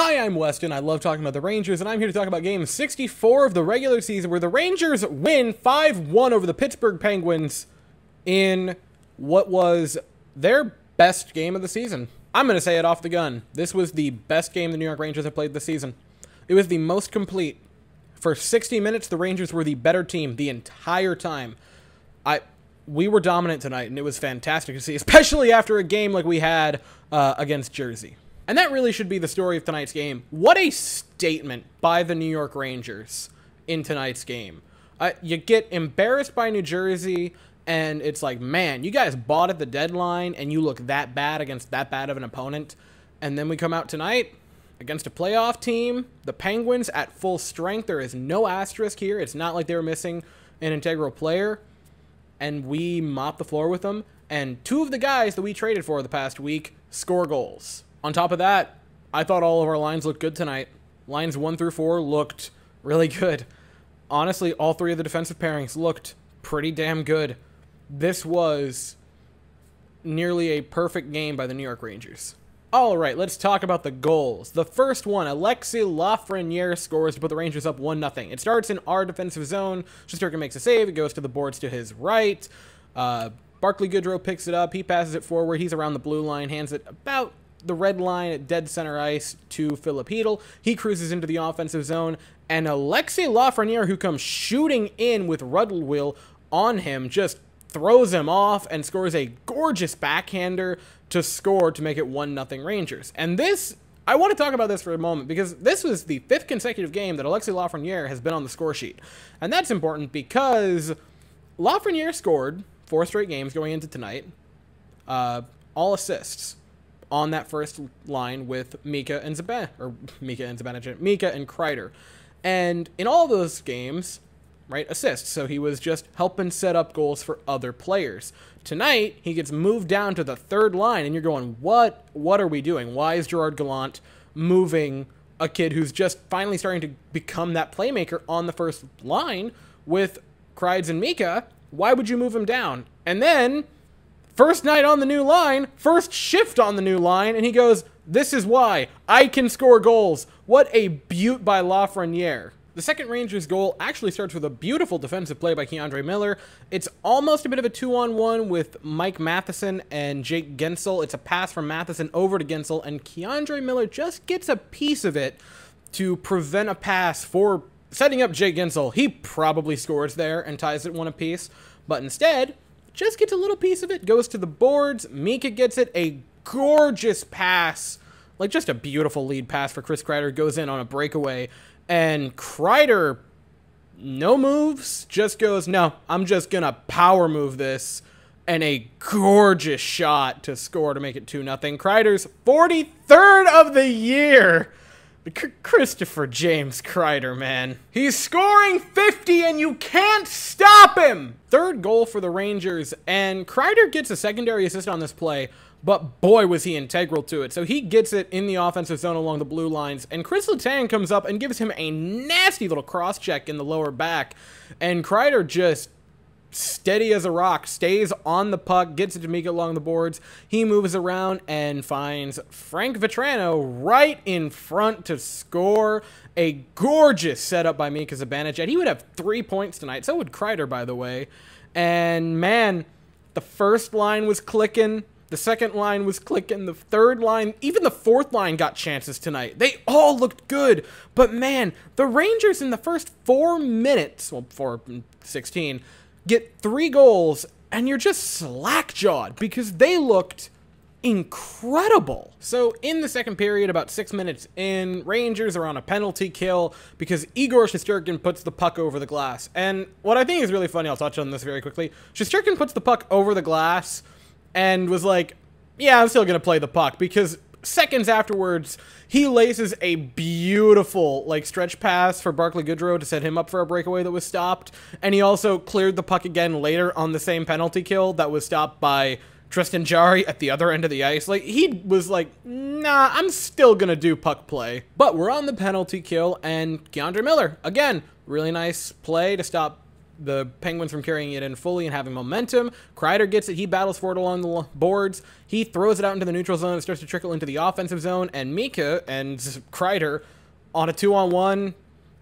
Hi, I'm Weston. I love talking about the Rangers, and I'm here to talk about game 64 of the regular season, where the Rangers win 5-1 over the Pittsburgh Penguins in what was their best game of the season. I'm going to say it off the gun. This was the best game the New York Rangers have played this season. It was the most complete. For 60 minutes, the Rangers were the better team the entire time. We were dominant tonight, and it was fantastic to see, especially after a game like we had against Jersey. And that really should be the story of tonight's game. What a statement by the New York Rangers in tonight's game. You get embarrassed by New Jersey, and it's like, man, you guys bought at the deadline, and you look that bad against that bad of an opponent. And then we come out tonight against a playoff team, the Penguins at full strength. There is no asterisk here. It's not like they were missing an integral player. And we mop the floor with them. And two of the guys that we traded for the past week score goals. On top of that, I thought all of our lines looked good tonight. Lines 1 through 4 looked really good. Honestly, all three of the defensive pairings looked pretty damn good. This was nearly a perfect game by the New York Rangers. All right, let's talk about the goals. The first one, Alexis Lafreniere scores to put the Rangers up 1-0. It starts in our defensive zone. Shesterkin makes a save. It goes to the boards to his right. Barclay Goodrow picks it up. He passes it forward. He's around the blue line, hands it about the red line at dead center ice to Philip Hedl. He cruises into the offensive zone, and Alexis Lafreniere, who comes shooting in with Ruddle on him, just throws him off and scores a gorgeous backhander to score to make it 1-0 Rangers. And this, I want to talk about this for a moment, because this was the 5th consecutive game that Alexis Lafreniere has been on the score sheet. And that's important because Lafreniere scored 4 straight games going into tonight, all assists on that first line with Mika and Kreider. And in all those games, right, assists. So he was just helping set up goals for other players. Tonight, he gets moved down to the third line, and you're going, what are we doing? Why is Gerard Gallant moving a kid who's just finally starting to become that playmaker on the first line with Kreider and Mika? Why would you move him down? And then, first night on the new line, first shift on the new line, and he goes, this is why I can score goals. What a beaut by Lafreniere. The second Rangers goal actually starts with a beautiful defensive play by K'Andre Miller. It's almost a bit of a 2-on-1 with Mike Matheson and Jake Guentzel. It's a pass from Matheson over to Guentzel, and K'Andre Miller just gets a piece of it to prevent a pass for setting up Jake Guentzel. He probably scores there and ties it 1 apiece, but instead, just gets a little piece of it, goes to the boards. Mika gets it, a gorgeous pass, like just a beautiful lead pass for Chris Kreider, goes in on a breakaway, and Kreider, no moves, just goes, no, I'm just gonna power move this, and a gorgeous shot to score to make it 2-0. Kreider's 43rd of the year. Christopher James Kreider, man. He's scoring 50 and you can't stop him! Third goal for the Rangers, and Kreider gets a secondary assist on this play, but boy was he integral to it. So he gets it in the offensive zone along the blue lines, and Chris Letang comes up and gives him a nasty little cross-check in the lower back, and Kreider just steady as a rock, stays on the puck, gets it to Mika along the boards. He moves around and finds Frank Vetrano right in front to score. A gorgeous setup by Mika Zibanejad. He would have 3 points tonight. So would Kreider, by the way. And man, the first line was clicking. The second line was clicking. The third line, even the fourth line got chances tonight. They all looked good. But man, the Rangers in the first 4 minutes, well, 4:16, get 3 goals, and you're just slack-jawed because they looked incredible. So in the second period, about 6 minutes in, Rangers are on a penalty kill because Igor Shesterkin puts the puck over the glass. And what I think is really funny, I'll touch on this very quickly, Shesterkin puts the puck over the glass and was like, yeah, I'm still going to play the puck, because seconds afterwards, he laces a beautiful, like, stretch pass for Barclay Goodrow to set him up for a breakaway that was stopped. And he also cleared the puck again later on the same penalty kill that was stopped by Tristan Jarry at the other end of the ice. Like, he was like, nah, I'm still gonna do puck play. But we're on the penalty kill, and K'Andre Miller, again, really nice play to stop the Penguins from carrying it in fully and having momentum. Kreider gets it. He battles for it along the boards. He throws it out into the neutral zone. It starts to trickle into the offensive zone. And Mika and Kreider on a 2-on-1.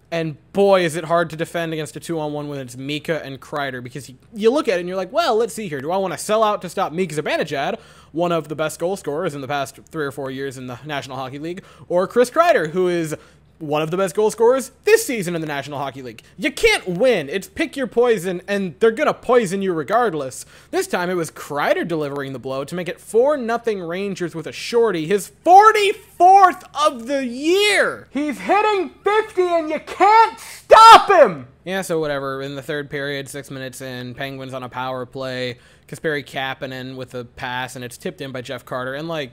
And boy, is it hard to defend against a 2-on-1 when it's Mika and Kreider, because you look at it and you're like, well, let's see here. Do I want to sell out to stop Mika Zibanejad, one of the best goal scorers in the past 3 or 4 years in the National Hockey League, or Chris Kreider, who is one of the best goal scorers this season in the National Hockey League? You can't win. It's pick your poison, and they're going to poison you regardless. This time, it was Kreider delivering the blow to make it 4-0 Rangers with a shorty, his 44th of the year. He's hitting 50, and you can't stop him. Yeah, so whatever. In the third period, 6 minutes in, Penguins on a power play, Kasperi Kapanen with a pass, and it's tipped in by Jeff Carter, and like,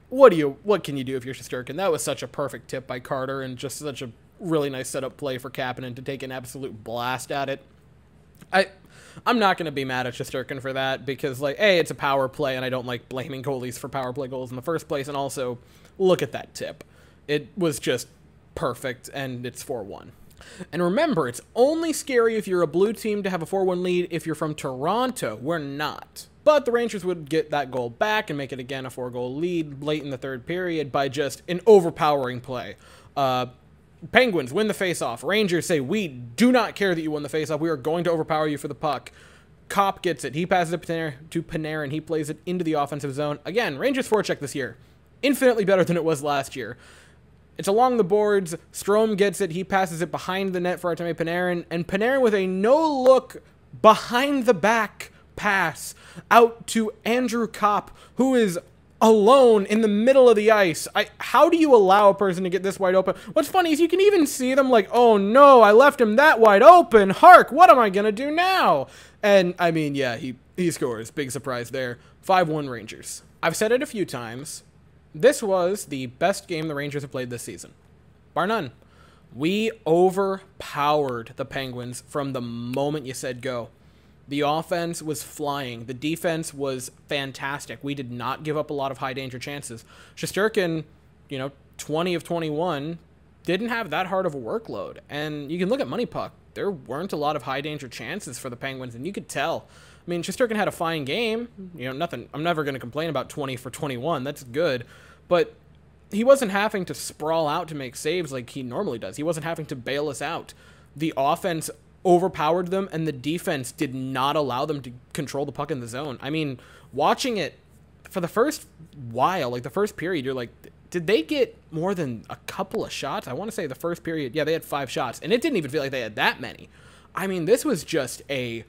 what can you do if you're Shesterkin? That was such a perfect tip by Carter, and just such a really nice setup play for Kapanen to take an absolute blast at it. I'm not going to be mad at Shesterkin for that, because, like, A, it's a power play, and I don't like blaming goalies for power play goals in the first place, and also, look at that tip. It was just perfect, and it's 4-1. And remember, it's only scary if you're a blue team to have a 4-1 lead if you're from Toronto. We're not. But the Rangers would get that goal back and make it again a 4-goal lead late in the third period by just an overpowering play. Penguins win the faceoff. Rangers say, we do not care that you won the faceoff. We are going to overpower you for the puck. Kopp gets it. He passes it to Panarin. He plays it into the offensive zone. Again, Rangers forecheck this year. Infinitely better than it was last year. It's along the boards. Strome gets it. He passes it behind the net for Artemi Panarin. And Panarin with a no-look behind-the-back pass out to Andrew Kopp, who is alone in the middle of the ice. How do you allow a person to get this wide open? What's funny is you can even see them like, oh no, I left him that wide open. Hark, what am I going to do now? And, I mean, yeah, he scores. Big surprise there. 5-1 Rangers. I've said it a few times. This was the best game the Rangers have played this season. Bar none. We overpowered the Penguins from the moment you said go. The offense was flying. The defense was fantastic. We did not give up a lot of high-danger chances. Shesterkin, 20 of 21, didn't have that hard of a workload. And you can look at Money Puck. There weren't a lot of high-danger chances for the Penguins, and you could tell. I mean, Shesterkin had a fine game. Nothing. I'm never going to complain about 20 for 21. That's good. But he wasn't having to sprawl out to make saves like he normally does. He wasn't having to bail us out. The offense overpowered them, and the defense did not allow them to control the puck in the zone. I mean, watching it for the first while, like the first period, you're like, did they get more than a couple of shots? I want to say the first period, yeah, they had 5 shots, and it didn't even feel like they had that many. I mean, this was just a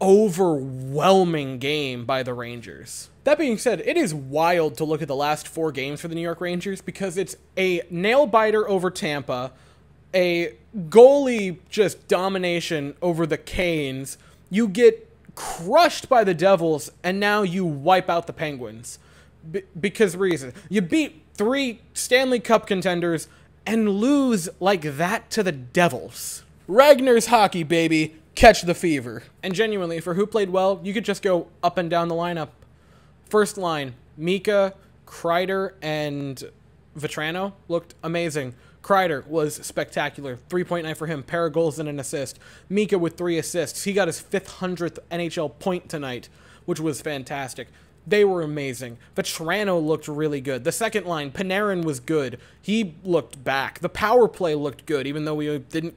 overwhelming game by the Rangers. That being said, it is wild to look at the last 4 games for the New York Rangers, because it's a nail-biter over Tampa, a goalie just domination over the Canes, you get crushed by the Devils, and now you wipe out the Penguins. Because reason. You beat 3 Stanley Cup contenders and lose like that to the Devils. Ragnar's hockey, baby. Catch the fever. And genuinely, for who played well, you could just go up and down the lineup. First line, Mika, Kreider, and Vetrano looked amazing. Kreider was spectacular. 3.9 for him. Pair of goals and an assist. Mika with 3 assists. He got his 500th NHL point tonight, which was fantastic. They were amazing. Vetrano looked really good. The second line, Panarin was good. He looked back. The power play looked good, even though we didn't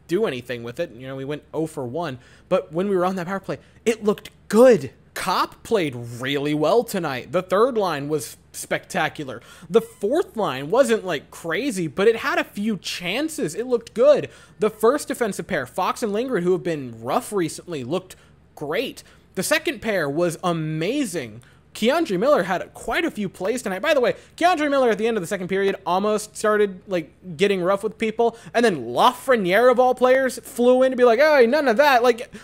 do anything with it. We went 0 for 1. But when we were on that power play, it looked good. Kopp played really well tonight. The third line was spectacular. The fourth line wasn't like crazy, but it had a few chances. It looked good. The first defensive pair, Fox and Lindgren, who have been rough recently, looked great. The second pair was amazing. Keandre Miller had quite a few plays tonight. By the way, Keandre Miller at the end of the second period almost started getting rough with people, and then Lafreniere of all players flew in to be like, "Hey, none of that."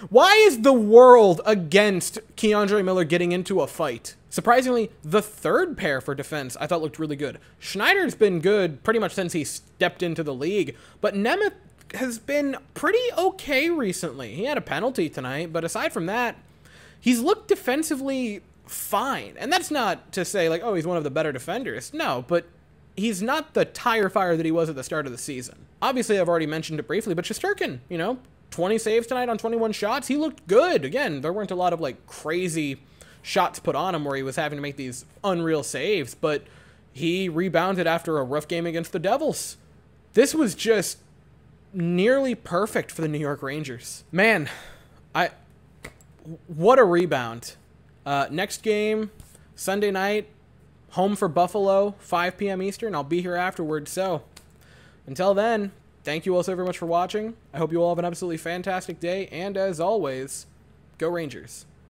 Why is the world against Keandre Miller getting into a fight? Surprisingly, the third pair for defense I thought looked really good. Schneider's been good pretty much since he stepped into the league, but Nemeth has been pretty okay recently. He had a penalty tonight, but aside from that, he's looked defensively fine. And that's not to say oh, he's one of the better defenders. No, but he's not the tire fire that he was at the start of the season. Obviously, I've already mentioned it briefly, but Shesterkin, 20 saves tonight on 21 shots. He looked good. Again, there weren't a lot of like crazy shots put on him where he was having to make these unreal saves, but he rebounded after a rough game against the Devils. This was just nearly perfect for the New York Rangers. Man, what a rebound. Next game, Sunday night, home for Buffalo, 5 p.m. Eastern. I'll be here afterwards. So until then, thank you all so very much for watching. I hope you all have an absolutely fantastic day. And as always, go Rangers.